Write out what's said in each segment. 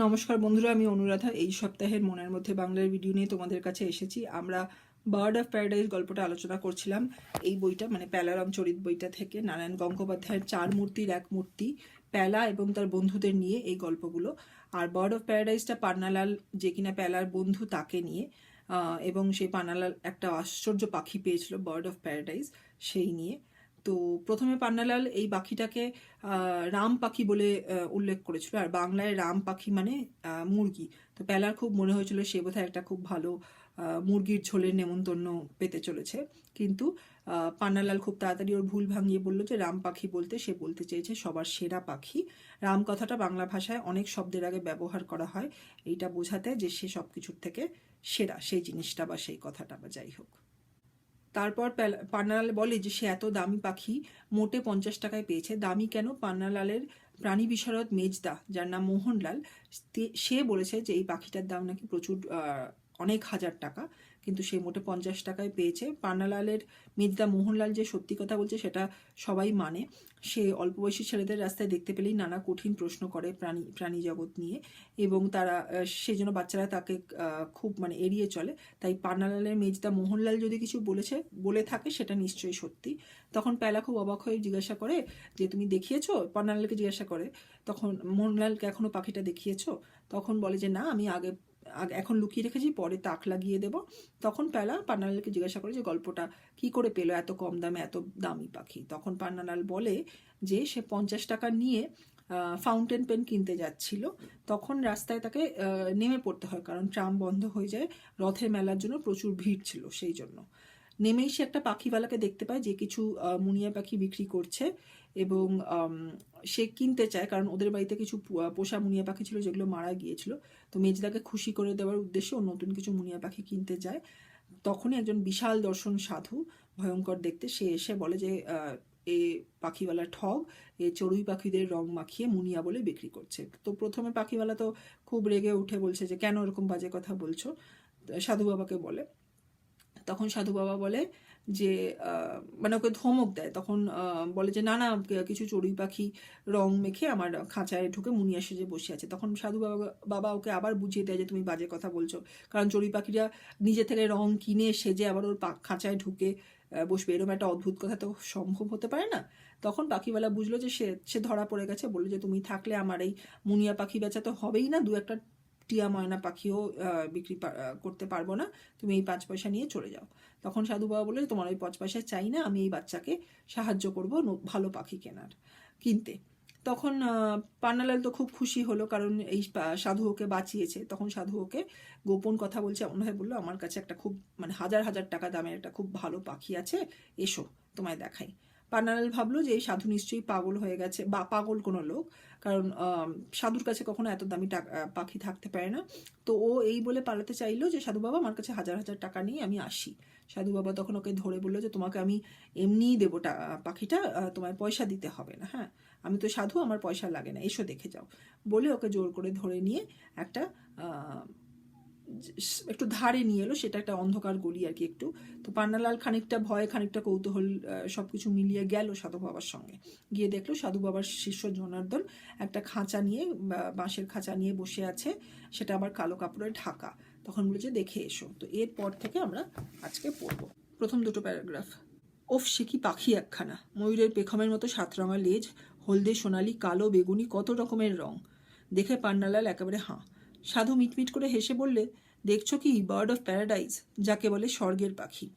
নমস্কার বন্ধুরা, আমি অনুরাধা। এই সপ্তাহের মনের মধ্যে বাংলার ভিডিও নিয়ে তোমাদের কাছে এসেছি। আমরা বার্ড অফ প্যারাডাইস গল্পটা আলোচনা করছিলাম। এই বইটা মানে প্যালারাম চরিত বইটা থেকে নারায়ণ গঙ্গোপাধ্যায়ের 4 মূর্তির এক মূর্তি প্যালা এবং তার বন্ধুদের নিয়ে এই গল্পগুলো। আর বার্ড অফ প্যারাডাইসটা পান্নালাল, যে কিনা প্যালার বন্ধু, তাকে নিয়ে। এবং সেই পান্নালাল একটা আশ্চর্য পাখি পেয়েছিল, বার্ড অফ প্যারাডাইস, সেই নিয়ে। তো প্রথমে পান্নালাল এই পাখিটাকে রাম পাখি বলে উল্লেখ করেছিল, আর বাংলায় রাম পাখি মানে মুরগি। তো প্যালার খুব মনে হয়েছিল সে বোধহয় একটা খুব ভালো মুরগির ঝোলের নেমন্তন্ন পেতে চলেছে। কিন্তু পান্নালাল খুব তাড়াতাড়ি ওর ভুল ভাঙিয়ে বলল যে রাম পাখি বলতে সে বলতে চেয়েছে সবার সেরা পাখি। রাম কথাটা বাংলা ভাষায় অনেক শব্দের আগে ব্যবহার করা হয় এইটা বোঝাতে যে সে সব কিছুর থেকে সেরা, সেই জিনিসটা বা সেই কথাটা বা যাই হোক। তারপর পান্নালাল বলে যে সে এত দামি পাখি মোটে 50 টাকায় পেয়েছে। দামি কেন? পান্নালালের প্রাণী বিশারদ মেজদা, যার নাম মোহনলাল, সে বলেছে যে এই পাখিটার দাম নাকি প্রচুর, অনেক হাজার টাকা, কিন্তু সে মোটে 50 টাকায় পেয়েছে। পান্নালালের মেজদা মোহনলাল যে সত্যি কথা বলছে সেটা সবাই মানে। সে অল্প বয়সী ছেলেদের রাস্তায় দেখতে পেলেই নানা কঠিন প্রশ্ন করে প্রাণী জগৎ নিয়ে, এবং তারা সেই জন্য বাচ্চারা তাকে খুব মানে এড়িয়ে চলে। তাই পান্নালালের মেজদা মোহনলাল যদি কিছু বলে থাকে সেটা নিশ্চয়ই সত্যি। তখন প্যালা খুব অবাক হয়ে জিজ্ঞাসা করে যে তুমি দেখিয়েছো? পান্নালালকে জিজ্ঞাসা করে। তখন মোহনলালকে এখনো পাখিটা দেখিয়েছো? তখন বলে যে না, আমি আগে এখন লুকিয়ে রেখেছি, পরে তাক লাগিয়ে দেব। তখন প্যালা পান্নালালকে জিজ্ঞাসা করে যে গল্পটা কি করে পেলো এত কম দামে এত দামি পাখি। তখন পান্নালাল বলে যে সে 50 টাকা নিয়ে ফাউন্টেন পেন কিনতে যাচ্ছিল। তখন রাস্তায় তাকে নেমে পড়তে হয়, কারণ ট্রাম বন্ধ হয়ে যায়, রথের মেলার জন্য প্রচুর ভিড় ছিল সেই জন্য। নেমেই সে একটা পাখিওয়ালাকে দেখতে পায় যে কিছু মুনিয়া পাখি বিক্রি করছে, এবং সে কিনতে চায়, কারণ ওদের বাড়িতে কিছু পোষা মুনিয়া পাখি ছিল যেগুলো মারা গিয়েছিল। তো মেজদাকে খুশি করে দেওয়ার উদ্দেশ্যে ও নতুন কিছু মুনিয়া পাখি কিনতে যায়। তখনই একজন বিশাল দর্শন সাধু, ভয়ঙ্কর দেখতে, সে এসে বলে যে এ পাখিওয়ালা ঠগ, এ চড়ুই পাখিদের রং মাখিয়ে মুনিয়া বলে বিক্রি করছে। তো প্রথমে পাখিওয়ালা তো খুব রেগে উঠে বলছে যে কেন এরকম বাজে কথা বলছো, সাধু বাবাকে বলে। তখন সাধু বাবা বলে যে মানে ওকে ধমক দেয়। তখন বলে যে না না, কিছু চড়ুই পাখি রং মেখে আমার খাঁচায় ঢুকে মুনিয়া সেজে বসে আছে। তখন সাধু বাবা ওকে আবার বুঝিয়ে দেয় যে তুমি বাজে কথা বলছো, কারণ চড়ুই পাখিরা নিজে থেকে রং কিনে সেজে আবার ওর খাঁচায় ঢুকে বসবে, এরকম একটা অদ্ভুত কথা তো সম্ভব হতে পারে না। তখন পাখিওয়ালা বুঝলো যে সে ধরা পড়ে গেছে। বললো যে তুমি থাকলে আমার এই মুনিয়া পাখি বেচা তো হবেই না, দু একটা টিয়া ময়না পাখিও বিক্রি করতে পারবো না, তুমি এই 5 পয়সা নিয়ে চলে যাও। তখন সাধু বাবা বলে তোমার ওই 5 পয়সা চাই না, আমি এই বাচ্চাকে সাহায্য করব ভালো পাখি কিনতে। তখন পান্নালাল তো খুব খুশি হলো, কারণ এই সাধু ওকে বাঁচিয়েছে। তখন সাধু ওকে গোপন কথা বলছে, এমনভাবে বললো আমার কাছে একটা খুব মানে হাজার হাজার টাকা দামের একটা খুব ভালো পাখি আছে, এসো তোমায় দেখাই। পান্নালাল ভাবলো যে এই সাধু নিশ্চয়ই পাগল হয়ে গেছে, বা পাগল কোনো লোক, কারণ সাধুর কাছে কখনো এত দামি পাখি থাকতে পারে না। তো ও এই বলে পালাতে চাইলো যে সাধু বাবা আমার কাছে হাজার হাজার টাকা নিয়ে আমি আসি। সাধু বাবা তখন ওকে ধরে বললো যে তোমাকে আমি এমনিই দেবো পাখিটা, তোমায় পয়সা দিতে হবে না, হ্যাঁ আমি তো সাধু, আমার পয়সা লাগে না, এসো দেখে যাও। বলে ওকে জোর করে ধরে নিয়ে একটা একটু ধারে নিয়ে এলো, সেটা একটা অন্ধকার গলি আর কি একটু। তো পান্নালাল খানিকটা ভয় খানিকটা কৌতূহল সবকিছু মিলিয়ে গেল সাধু বাবার সঙ্গে। গিয়ে দেখলো সাধু বাবার শিষ্য জনার্দন একটা খাঁচা নিয়ে, বাঁশের খাঁচা নিয়ে বসে আছে, সেটা আবার কালো কাপড়ে ঢাকা। তখন বলেছে দেখে এসো। তো এরপর থেকে আমরা আজকে পড়বো প্রথম দুটো প্যারাগ্রাফ। ওফ, সে কি পাখি একখানা! ময়ূরের পেখমের মতো 7 রঙা লেজ, হলদে সোনালি কালো বেগুনি কত রকমের রং। দেখে পান্নালাল একেবারে হাঁ। সাধু মিটমিট করে হেসে বললে দেখছো কি, বার্ড অফ প্যারাডাইস, যাকে বলে স্বর্গের পাখি।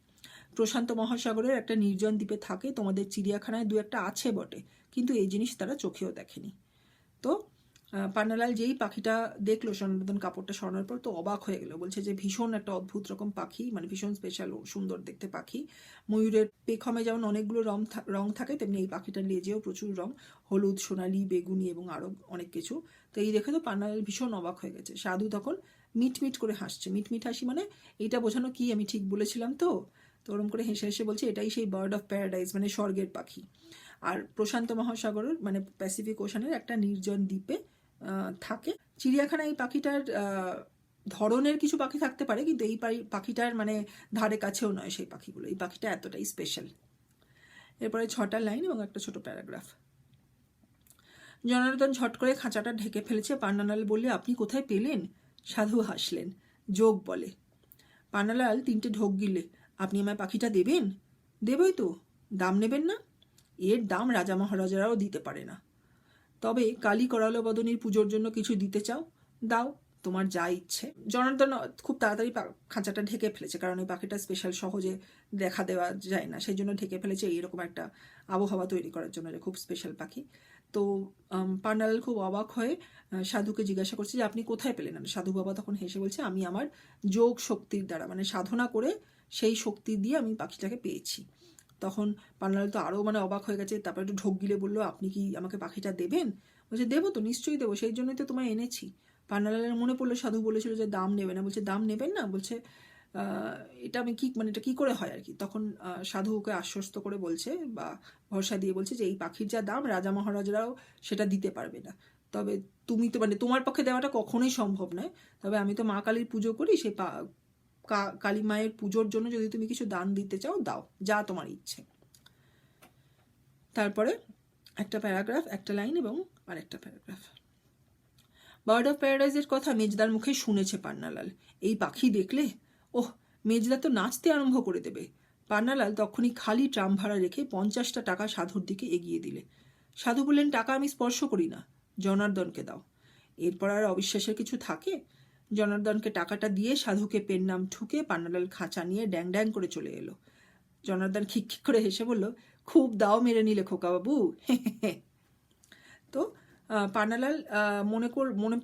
প্রশান্ত মহাসাগরের একটা নির্জন দ্বীপে থাকে, তোমাদের চিড়িয়াখানায় 2-একটা আছে বটে, কিন্তু এই জিনিস তারা চোখেও দেখেনি। তো পান্নালাল যেই পাখিটা দেখলো সনাতন কাপড়টা সরানোর পর তো অবাক হয়ে গেল। বলছে যে ভীষণ একটা অদ্ভুত রকম পাখি, মানে ভীষণ স্পেশাল সুন্দর দেখতে পাখি। ময়ূরের পেখমে যেমন অনেকগুলো রং থাকে, তেমনি এই পাখিটার লেজেও প্রচুর রং, হলুদ সোনালি বেগুনি এবং আরও অনেক কিছু। তো এই দেখে তো পান্নালাল ভীষণ অবাক হয়ে গেছে। সাধু তখন মিটমিট করে হাসছে। মিটমিট হাসি মানে এইটা বোঝানো কি আমি ঠিক বলেছিলাম তো ওরম করে হেসে হেসে বলছে এটাই সেই বার্ড অফ প্যারাডাইস, মানে স্বর্গের পাখি। আর প্রশান্ত মহাসাগরের মানে প্যাসিফিক ওশানের একটা নির্জন দ্বীপে থাকে। চিড়িয়াখানায় এই পাখিটার ধরনের কিছু পাখি থাকতে পারে, কিন্তু এই পাখিটার মানে ধারে কাছেও নয় সেই পাখিগুলো। এই পাখিটা এতটাই স্পেশাল। এরপরে 6টা লাইন এবং একটা ছোট প্যারাগ্রাফ। জনার্দন ঝট করে খাঁচাটা ঢেকে ফেলেছে। পান্নালাল বললে, আপনি কোথায় পেলেন? সাধু হাসলেন। যোগ বলে। পান্নালাল 3টে ঢোক গিলে, আপনি আমায় পাখিটা দেবেন? দেবই তো। দাম নেবেন না? এর দাম রাজা মহারাজারাও দিতে পারে না। তবে কালী করালো বদনীর পুজোর জন্য কিছু দিতে চাও? দাও, তোমার যা ইচ্ছে। জনার্দন খুব তাড়াতাড়ি খাঁচাটা ঢেকে ফেলেছে, কারণ এই পাখিটা স্পেশাল সহজে দেখা দেওয়া যায় না, সেই জন্য ঢেকে ফেলেছে এইরকম একটা আবহাওয়া তৈরি করার জন্য, যে খুব স্পেশাল পাখি। তো পান্নালাল খুব অবাক হয়ে সাধুকে জিজ্ঞাসা করছে যে আপনি কোথায় পেলেন? সাধু বাবা তখন হেসে বলছে, আমি আমার যোগ শক্তির দ্বারা, মানে সাধনা করে সেই শক্তি দিয়ে আমি পাখিটাকে পেয়েছি। তখন পান্নালাল তো আরও মানে অবাক হয়ে গেছে। তারপর একটু ঢোক গিলে বললো, আপনি কি আমাকে পাখিটা দেবেন? বলছে, দেবো তো, নিশ্চয়ই দেবো, সেই জন্যই তো তোমায় এনেছি। পান্নালালের মনে পড়লো সাধু বলেছিল যে দাম নেবে না। বলছে, দাম নেবেন না? বলছে, এটা আমি কি, মানে এটা কী করে হয় আর কি। তখন সাধু ওকে আশ্বস্ত করে বলছে, বা ভরসা দিয়ে বলছে যে এই পাখির যা দাম রাজা মহারাজারাও সেটা দিতে পারবে না। তবে তুমি তো, মানে তোমার পক্ষে দেওয়াটা কখনোই সম্ভব নয়। তবে আমি তো মা কালীর পুজো করি, সেই কালী মায়ের পুজোর জন্য যদি তুমি কিছু দান দিতে চাও, দাও, যা তোমার ইচ্ছে। তারপরে একটা প্যারাগ্রাফ, একটা লাইন এবং আরেকটা প্যারাগ্রাফ। বার্ড অফ প্যারাডাইজের কথা মেজদার মুখে শুনেছে পান্নালাল। এই পাখি দেখলে, ওহ, মেজদা তো নাচতে আরম্ভ করে দেবে। পান্নালাল তখনই খালি ট্রাম ভাড়া রেখে 50টা টাকা সাধুর দিকে এগিয়ে দিলে। সাধু বললেন, টাকা আমি স্পর্শ করি না, জনার্দনকে দাও। এরপর আর অবিশ্বাসের কিছু থাকে? জনার্দনকে টাকাটা দিয়ে সাধুকে পেন নাম ঠুকে পান্নালাল খাঁচা নিয়ে ড্যাং ড্যাং করে চলে এলো। জনার্দন খিক করে হেসে বলল, খুব দাও মেরে নিলে খোকাবাবু। তো পান্নালাল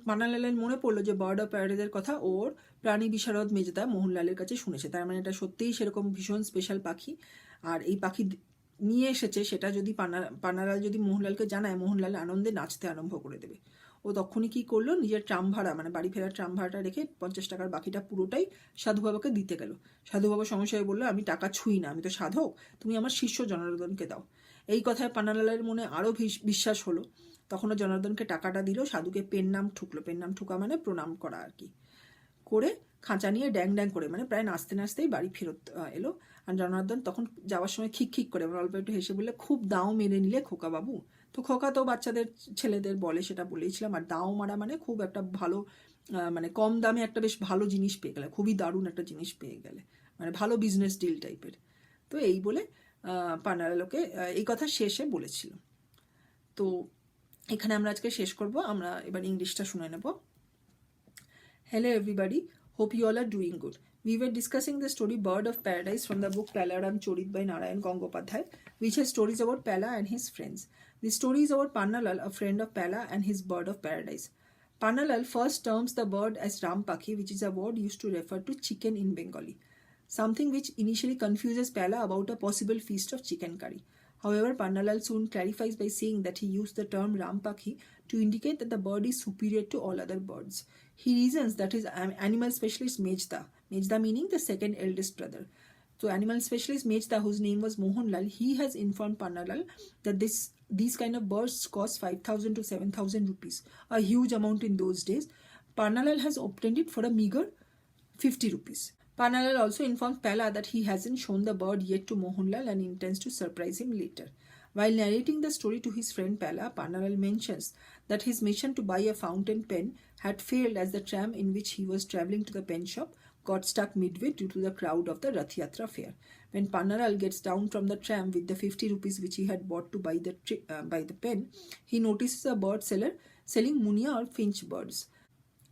পান্নালালের মনে পড়লো যে বার্ড অফ প্যারাডাইজের কথা ওর প্রাণী বিশারদ মেজদা মোহনলালের কাছে শুনেছে। তার মানে এটা সত্যিই সেরকম ভীষণ স্পেশাল পাখি। আর এই পাখি নিয়ে এসেছে, সেটা যদি পান্নালাল যদি মোহনলালকে জানায়, মোহনলাল আনন্দে নাচতে আরম্ভ করে দেবে। ও তখনই কী করলো, নিজের ট্রাম ভাড়া, মানে বাড়ি ফেরার ট্রাম ভাড়াটা রেখে 50 টাকার বাকিটা পুরোটাই সাধু বাবাকে দিতে গেল। সাধু বাবা সমস্যায় বললো, আমি টাকা ছুঁই না, আমি তো সাধক, তুমি আমার শিষ্য জনার্দনকে দাও। এই কথায় পান্নালালের মনে আরও বিশ্বাস হলো। তখনও জনার্দনকে টাকাটা দিল, সাধুকে পেন নাম ঠুকলো। পেন নাম ঠুকা মানে প্রণাম করা আর কি, করে খাঁচা নিয়ে ড্যাং ড্যাং করে, মানে প্রায় নাচতে নাচতেই বাড়ি ফেরত এলো। আর জনার্দন তখন যাওয়ার সময় খিক খিক করে অল্প একটু হেসে বললে, খুব দাও মেরে নিলে খোকা বাবু। তো খোকা তো বাচ্চাদের ছেলেদের বলে, সেটা বলেইছিলাম। আর দাও মারা মানে খুব একটা ভালো, মানে কম দামে একটা বেশ ভালো জিনিস পেয়ে গেলে, খুবই দারুণ একটা জিনিস পেয়ে গেলে, মানে ভালো বিজনেস ডিল টাইপের। তো এই বলে পান্নালালকে এই কথা শেষে বলেছিল। তো এখানে আমরা আজকে শেষ করব। আমরা এবার ইংলিশটা শুনে নেব। Hello everybody, hope you all are doing good. We were discussing the story Bird of Paradise from the book Palaram Chorit by Narayan Gangopadhyay, which has stories about Pala and his friends. The story is about Pannalal, a friend of Pala, and his bird of paradise. Pannalal first terms the bird as Rampakhi, which is a word used to refer to chicken in Bengali, something which initially confuses Pala about a possible feast of chicken curry. However, Pannalal soon clarifies by saying that he used the term Rampakhi to indicate that the bird is superior to all other birds. He reasons that his animal specialist Mejda meaning the second eldest brother. So animal specialist Mejda, whose name was Mohanlal, he has informed Pannalal that these kind of birds cost 5,000 to 7,000 rupees, a huge amount in those days. Pannalal has obtained it for a meager 50 rupees. Pannalal also informs Pala that he hasn't shown the bird yet to Mohanlal and intends to surprise him later. While narrating the story to his friend Pala, Pannalal mentions that his mission to buy a fountain pen had failed as the tram in which he was travelling to the pen shop got stuck midway due to the crowd of the Rath Yatra fair. When Pannalal gets down from the tram with the 50 rupees which he had bought to buy the pen, he notices a bird seller selling munia or finch birds.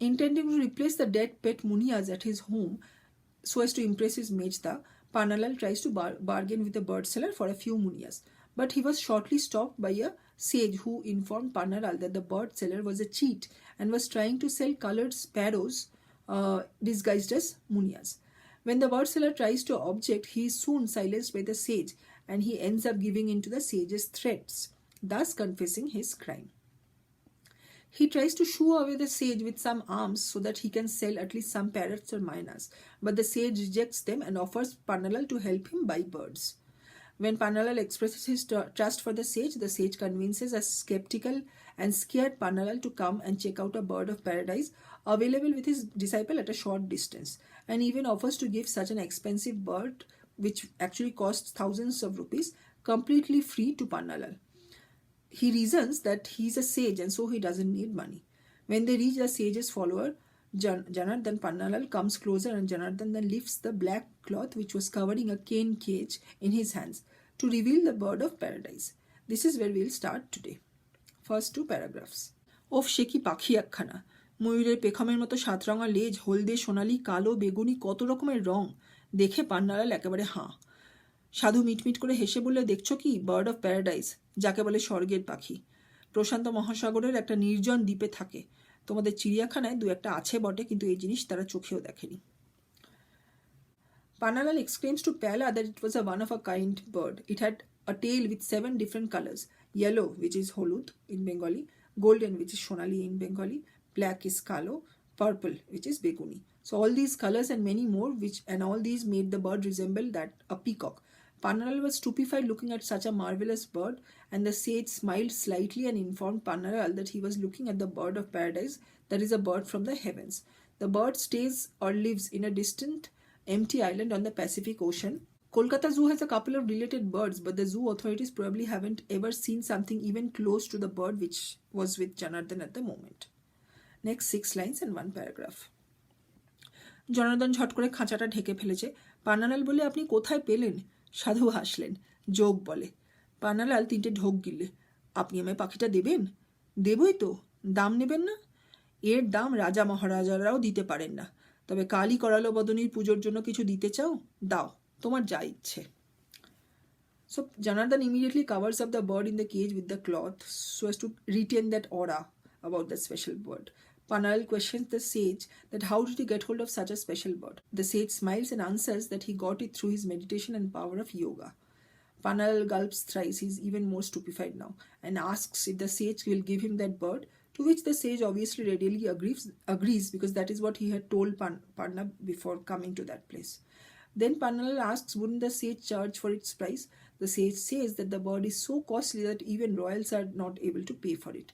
Intending to replace the dead pet munias at his home so as to impress his Mejda, Pannalal tries to bargain with the bird seller for a few munias. But he was shortly stopped by a sage who informed Pannalal that the bird seller was a cheat and was trying to sell colored sparrows disguised as munias. When the bird seller tries to object, he is soon silenced by the sage and he ends up giving in to the sage's threats, thus confessing his crime. He tries to shoo away the sage with some alms so that he can sell at least some parrots or mynas, but the sage rejects them and offers Pannalal to help him buy birds. When Pannalal expresses his trust for the sage convinces a skeptical and scared Pannalal to come and check out a bird of paradise available with his disciple at a short distance, and even offers to give such an expensive bird, which actually costs thousands of rupees, completely free to Pannalal. he reasons that he's a sage and so he doesn't need money. When they reach the sage's follower, Janardhan, Pannalal comes closer and Janardhan then lifts the black cloth which was covering a cane cage in his hands to reveal the bird of paradise. This is where we'll start today. First two paragraphs. ওফ সে কি পাখি একখানা, ময়ূরের পেখমের মতো সাতরঙা লেজ, হলদে সোনালি কালো বেগুনি কত রকমের রং, দেখে পান্নালাল একেবারে হাঁ। সাধু মিটমিট করে হেসে বললে, দেখছো কি, বার্ড অফ প্যারাডাইস, যাকে বলে স্বর্গের পাখি। প্রশান্ত মহাসাগরের একটা নির্জন দ্বীপে থাকে। তোমাদের চিড়িয়াখানায় দু একটা আছে বটে, কিন্তু এই জিনিস তারা চোখেও দেখেনি। Pannalal exclaims to Pella that it was a one-of-a-kind bird. It had a tail with 7 different colors. Yellow, which is holud in Bengali, golden, which is shonali in Bengali, black is kalo, purple, which is beguni. So all these colors and many more, and all these made the bird resemble that a peacock. Pannalal was stupefied looking at such a marvelous bird, and the sage smiled slightly and informed Pannalal that he was looking at the bird of paradise, that is a bird from the heavens. The bird stays or lives in a distant empty island on the Pacific Ocean. Kolkata Zoo has a couple of related birds, but the zoo authorities probably haven't ever seen something even close to the bird which was with Janardhan at the moment. Next 6 lines and 1 paragraph. Janardan ঝট করে খাঁচাটা ঢেকে ফেলেছে। পান্নালাল বলে, আপনি কোথায় পেলেন? সাধু হাসলেন। যোগ বলে। পান্নালাল 3টে ঢোক গিললে। আপনি আমায় পাখিটা দেবেন? দেবই তো। দাম নেবেন না? এর দাম রাজা মহারাজারাও দিতে পারেন না। তবে কালী করালো বদনীর পুজোর জন্য কিছু দিতে চাও? দাও, তোমার যা ইচ্ছে। So Janardhan immediately covers up the bird in the cage with the cloth so as to retain that aura about the special bird. Pannalal questions the sage that how did he get hold of such a special bird. The sage smiles and answers that he got it through his meditation and power of yoga. Pannalal gulps thrice. He's even more stupefied now and asks if the sage will give him that bird, to which the sage obviously readily agrees because that is what he had told Panna before coming to that place. Then Pannalal asks, wouldn't the sage charge for its price? The sage says that the bird is so costly that even royals are not able to pay for it.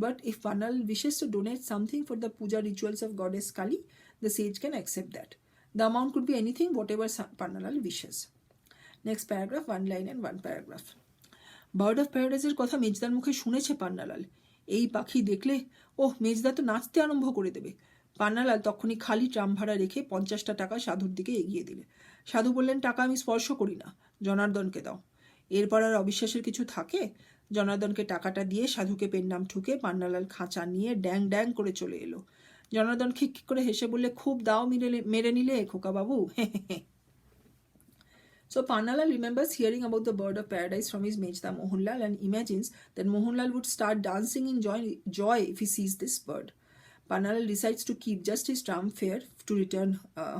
But if Pannalal wishes to donate something for the puja rituals of goddess Kali, the sage can accept that. The amount could be anything, whatever Pannalal wishes. Next paragraph, 1 line and 1 paragraph. Bird of প্যারাডাইসের কথা মেজদার মুখে শুনেছে পান্নালাল। এই পাখি দেখলে ওহ, মেজদা তো নাচতে আরম্ভ করে দেবে। পান্নালাল তখনই খালি ট্রাম ভাড়া রেখে 50টা টাকা সাধুর দিকে এগিয়ে দিলে। সাধু বললেন, টাকা আমি স্পর্শ করি না, জনার্দনকে দাও। এরপর আর অবিশ্বাসের কিছু থাকে? জনার্দনকে টাকাটা দিয়ে সাধুকে পেন নাম ঠুকে পান্নালাল খাঁচা নিয়ে ড্যাং ড্যাং করে চলে এলো। জনার্দন খিক করে হেসে বললে, খুব দাও মেরে নিলে খোকা বাবু। So Pannalal remembers hearing about the bird of paradise from his Mejda Mohanlal and imagines that Mohanlal would start dancing in joy if he sees this bird. Pannalal decides to keep just his tram fare to return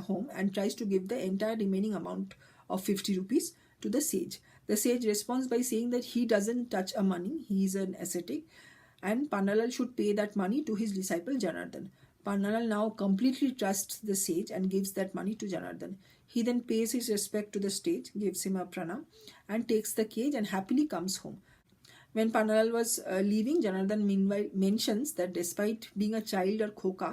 home and tries to give the entire remaining amount of 50 rupees to the sage. The sage responds by saying that he doesn't touch a money, he is an ascetic, and Pannalal should pay that money to his disciple Janardhan. Pannalal now completely trusts the sage and gives that money to Janardhan. He then pays his respect to the sage, gives him a pranam, and takes the cage and happily comes home. When Pannalal was leaving, Janardhan meanwhile mentions that despite being a child or khoka,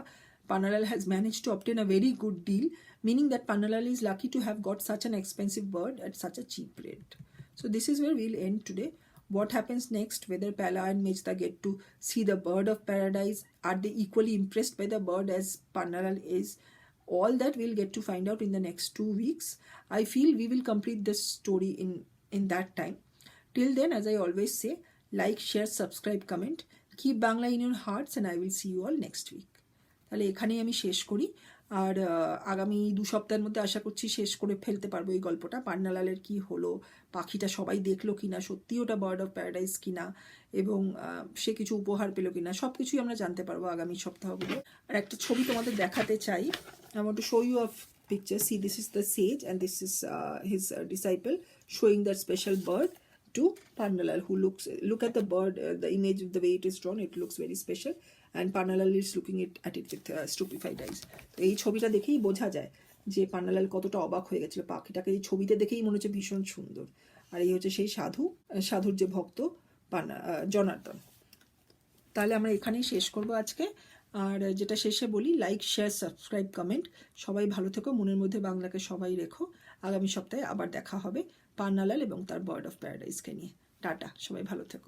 Pannalal has managed to obtain a very good deal, meaning that Pannalal is lucky to have got such an expensive bird at such a cheap rate. So this is where we'll end today. What happens next, whether Pella and Mejda get to see the bird of paradise, are they equally impressed by the bird as Pannalal is? All that we'll get to find out in the next 2 weeks. I feel we will complete this story in that time. Till then, as I always say, like, share, subscribe, comment. Keep Bangla in your hearts and I will see you all next week. তাহলে এখানেই আমি শেষ করি। আর আগামী 2 সপ্তাহের মধ্যে আশা করছি শেষ করে ফেলতে পারবো এই গল্পটা। পান্নালালের কি হলো, পাখিটা সবাই দেখলো কিনা, সত্যি ওটা বার্ড অফ প্যারাডাইস কিনা, এবং সে কিছু উপহার পেলো কিনা, সব কিছুই আমরা জানতে পারবো আগামী সপ্তাহগুলো। আর একটা ছবি তোমাদের দেখাতে চাই। I want to show you a picture. See, this is the sage and this is his disciple showing that special bird to Pannalal, who look at the bird, the image of the way it is drawn, it looks very special, and Pannalal is looking at it with stupefied eyes. তো এই ছবিটা দেখেই বোঝা যায় যে পান্নালাল কতটা অবাক হয়ে গেছিল। পাখিটাকে এই ছবিতে দেখেই মনে হচ্ছে ভীষণ সুন্দর। আর এই হচ্ছে সেই সাধুর যে ভক্ত জনার্দন। তাহলে আমরা এখানেই শেষ করব আজকে। আর যেটা শেষে বলি, লাইক, শেয়ার, সাবস্ক্রাইব, কমেন্ট। সবাই ভালো থেকো, মনের মধ্যে বাংলাকে সবাই রেখো। আগামী সপ্তাহে আবার দেখা হবে পান্নালাল এবং তার বার্ড অফ প্যারাডাইসকে নিয়ে। টাটা, সবাই ভালো থেকো।